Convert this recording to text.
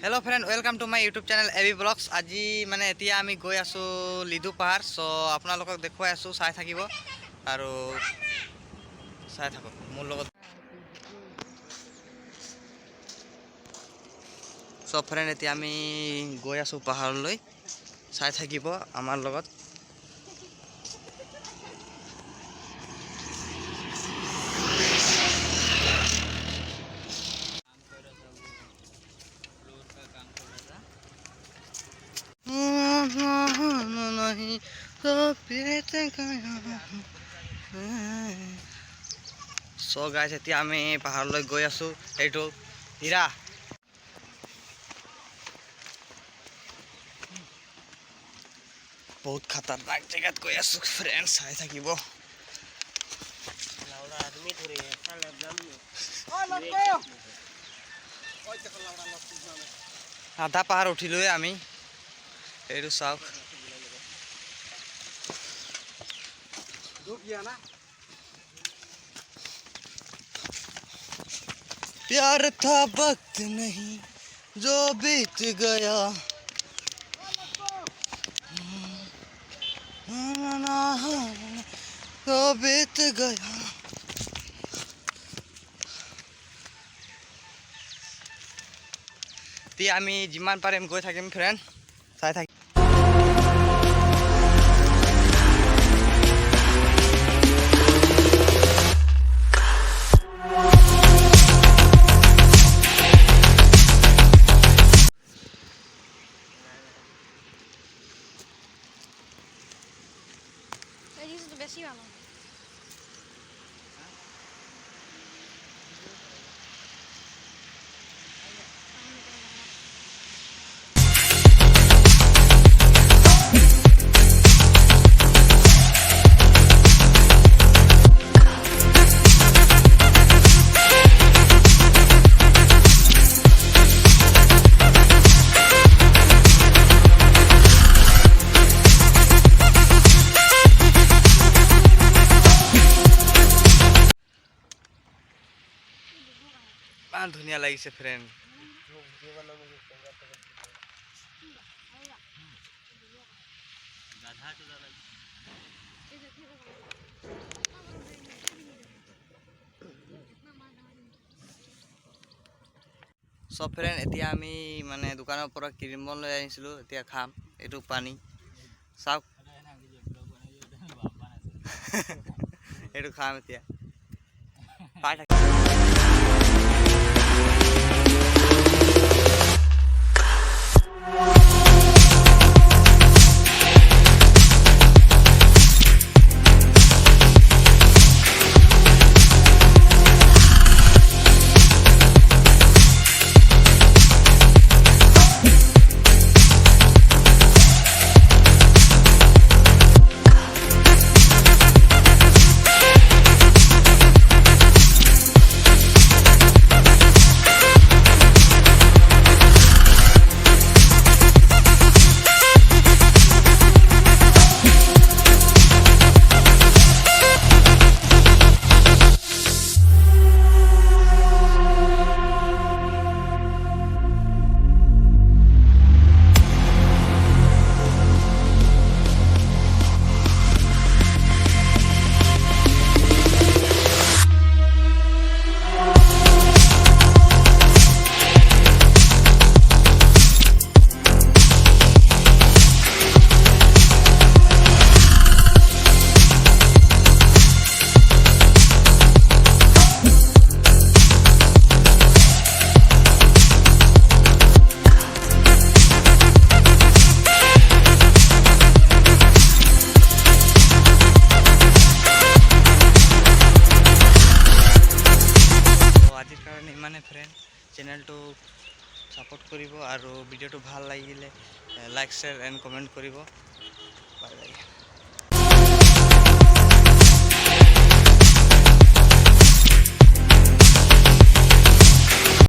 Hello friend welcome to my YouTube channel AB blogs आज माने एतिया आमी गई आसो लिदु पहाड़ सो आपना लोक देखुवाई आसो चाई थाकिबो आरो चाई थाको मोर লগত सो फ्रेंड एतिया आमी गई आसो पहाड़ लई चाई थाकिबो आमार লগত नहीं तो पीते सो गाइस एतिया आमी पहाड़ लई गई आसो एटो हीरा बहुत खतरनाक जगह गई आसो फ्रेंड्स चाई थाकिबो लाउडा आदमी थोड़ी है साला जाम आधा पहाड़ उठिलोए आमी एरु साउक प्यार था वक्त नहीं जो बीत गया जो बीत गया ती आमी जिमान पारेम गई थाकिम फ्रेंड चाई थाकिम বেশি ভালো धुनिया लगिसे फ्रेंड सो फ्रेंड एतिया आमी माने दुकाনৰ পৰা ক্ৰীম বন লৈ আনিছিলো এতিয়া খাম এটো পানী সাক এটো খাম এতিয়া পাই फ्रेंड चैनल तो सपोर्ट करिबो और वीडियो तो ভাল লাগিলে लाइक शेयर एंड कमेंट करिबो बाय बाय।